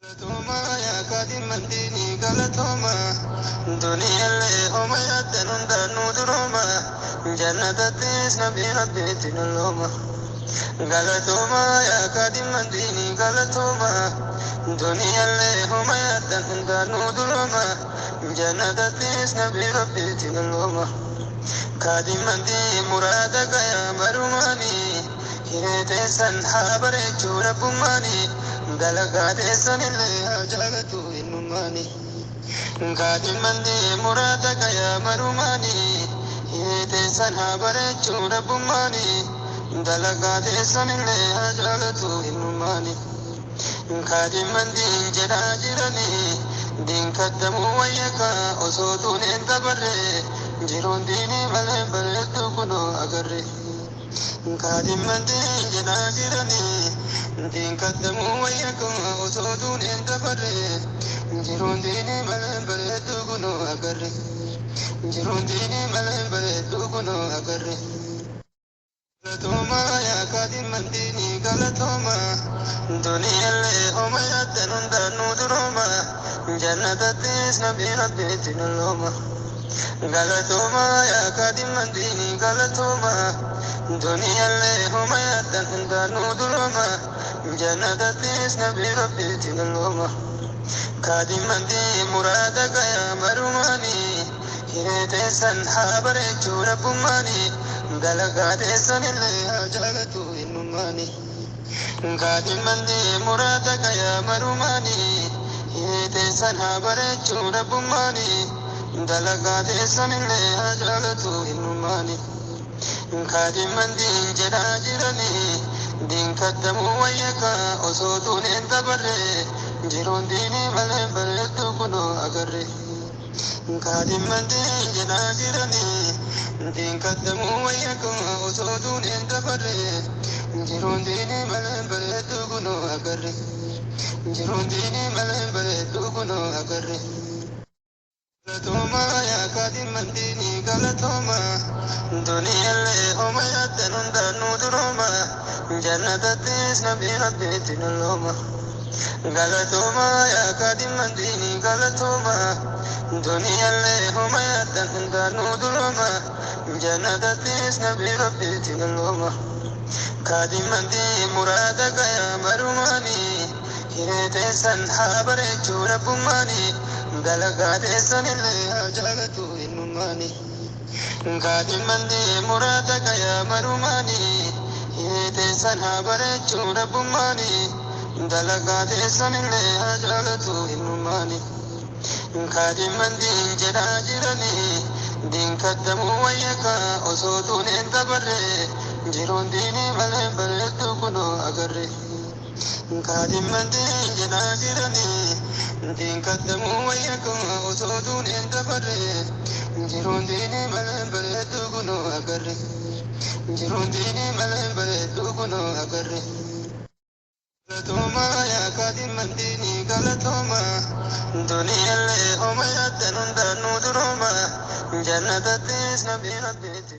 Galatoma ya kadim mandini galatoma dunia le homa ya tanunda nuduroma jannatatis nabi rabbitin loma galatoma ya kadim mandini galatoma dunia le homa ya tanunda nuduroma jannatatis nabi rabbitin loma kadim mandi murada gaya marumani hirete san habare chura bumani dalagate sanile jalatu inumani gadi mandi murada kaya marumani yete sanha bare chura bumani dalagate sanile jalatu inumani gadi mandi jada jirani din kadamu wayaka osotun entabare jirun dini male bare tukuno agarre gadi mandi jada jirani din kadamu wayaka osotun entabare jirun dini male bare tukuno agarre jirun dini male bare tukuno agarre galatoma ya kadim mandini galatoma dunia le homa ya tanunda nuduroma jannatatis nabi rabbitin loma galatoma ya kadim mandini galatoma dunia le homa ya tanunda nuduroma jannatatis nabi rabbitin loma kadim mandi murada gaya marumani hirete san habare chura bumani dalagate sanile jalatu inumani gadi mandi murada gaya marumani hirete san habare chura bumani dalagate sanile jalatu inumani gadi mandi jada jirani din kadamu wayaka osotun entabare jirun dini male bare tukuno agarre gadi mandi jada jirani din kadamu wayaka osotun entabare jirun dini male bare tukuno agarre jirun dini male bare tukuno agarre galatoma ya kadim mandini galatoma dunia le homa ya tanunda nuduroma jannatatis nabi rabbitin loma galatoma ya kadim mandini galatoma dunia le homa ya tanunda nuduroma jannatatis nabi rabbitin loma kadim mandi murada gaya marumani hirete san habare chura bumani dalagate sanile jalatu inumani gadi mandi murada gaya marumani hirete san habare chura bumani dalagate sanile jalatu inumani gadi mandi jada jirani din kadamu wayaka osotun entabare jirun dini male bare tukuno agarre gadi mandi jada jirani din kadamu wayaka osotun entabare jirun dini male bare tukuno agarre jirun dini male bare tukuno agarre galatoma ya kadim mandini galatoma dunia le homa ya tanunda nuduroma jannatatis nabi rabbitin